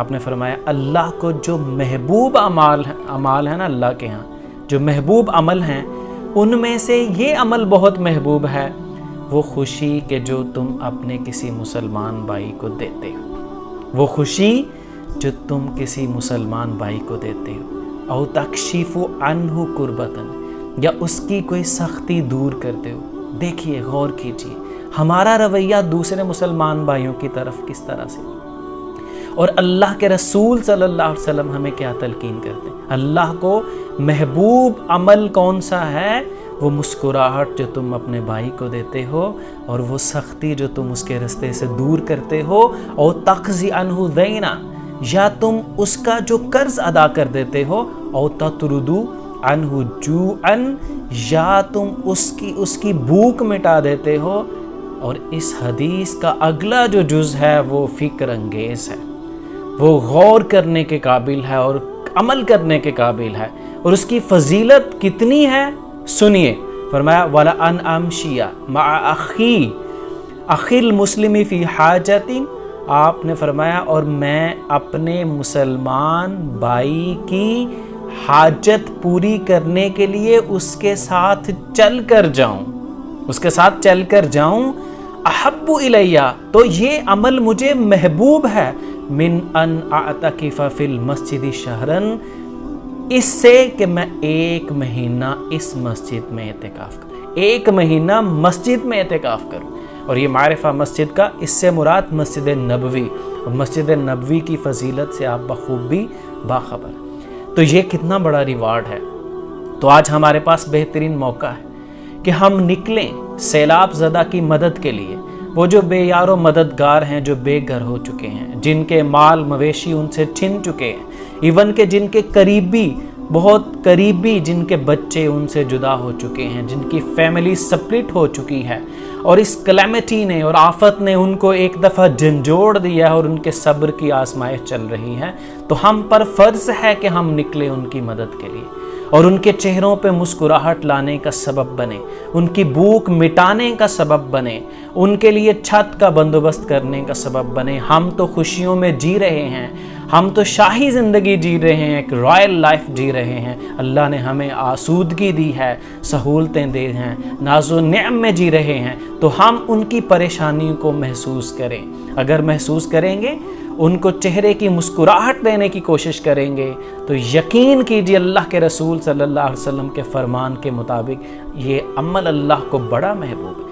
آپ نے فرمایا اللہ کو جو محبوب اعمال ہیں نا اللہ کے ہاں، جو محبوب عمل ہیں، ان میں سے یہ عمل بہت محبوب ہے، وہ خوشی کہ جو تم اپنے کسی مسلمان بھائی کو دیتے ہو، وہ خوشی جو تم کسی مسلمان بھائی کو دیتے ہو، او تکشف عنہ کربتن، یا اس کی کوئی سختی دور کرتے ہو۔ دیکھیے، غور کیجیے ہمارا رویہ دوسرے مسلمان بھائیوں کی طرف کس طرح سے، اور اللہ کے رسول صلی اللہ علیہ وسلم ہمیں کیا تلقین کرتے ہیں۔ اللہ کو محبوب عمل کون سا ہے؟ وہ مسکراہٹ جو تم اپنے بھائی کو دیتے ہو، اور وہ سختی جو تم اس کے راستے سے دور کرتے ہو، او تقضی عنہ دینا، یا تم اس کا جو قرض ادا کر دیتے ہو، او تطردو عنہ جوعا، یا تم اس کی بھوک مٹا دیتے ہو۔ اور اس حدیث کا اگلا جو جز ہے وہ فکر انگیز ہے، وہ غور کرنے کے قابل ہے اور عمل کرنے کے قابل ہے، اور اس کی فضیلت کتنی ہے سنیے۔ فرمایا وَلَأَنْ أَمْشِيَ مَعَ أَخِي الْمُسْلِمِ فِي حَاجَةٍ، آپ نے فرمایا اور میں اپنے مسلمان بھائی کی حاجت پوری کرنے کے لیے اس کے ساتھ چل کر جاؤں، احب الیہ، تو یہ عمل مجھے محبوب ہے، من ان اعتکف فی المسجد شہرن، اس سے کہ میں 1 مہینہ اس مسجد میں اعتکاف کروں، 1 مہینہ مسجد میں اعتکاف کروں۔ اور یہ معرفہ مسجد کا، اس سے مراد مسجد نبوی، اور مسجد نبوی کی فضیلت سے آپ بخوبی باخبر۔ تو یہ کتنا بڑا ریوارڈ ہے۔ تو آج ہمارے پاس بہترین موقع ہے کہ ہم نکلیں سیلاب زدہ کی مدد کے لیے، وہ جو بے یار و مددگار ہیں، جو بے گھر ہو چکے ہیں، جن کے مال مویشی ان سے چھن چکے ہیں، ایون کہ جن کے قریبی، بہت قریبی، جن کے بچے ان سے جدا ہو چکے ہیں، جن کی فیملی سپلٹ ہو چکی ہے، اور اس کلیمٹی نے اور آفت نے ان کو ایک دفعہ جھنجھوڑ دیا ہے، اور ان کے صبر کی آزمائش چل رہی ہے۔ تو ہم پر فرض ہے کہ ہم نکلیں ان کی مدد کے لیے، اور ان کے چہروں پہ مسکراہٹ لانے کا سبب بنے، ان کی بھوک مٹانے کا سبب بنے، ان کے لیے چھت کا بندوبست کرنے کا سبب بنے۔ ہم تو خوشیوں میں جی رہے ہیں، ہم تو شاہی زندگی جی رہے ہیں، ایک رائل لائف جی رہے ہیں، اللہ نے ہمیں آسودگی دی ہے، سہولتیں دی ہیں، ناز و نعم میں جی رہے ہیں، تو ہم ان کی پریشانی کو محسوس کریں۔ اگر محسوس کریں گے، ان کو چہرے کی مسکراہٹ دینے کی کوشش کریں گے، تو یقین کیجیے اللہ کے رسول صلی اللہ علیہ وسلم کے فرمان کے مطابق یہ عمل اللہ کو بڑا محبوب ہے۔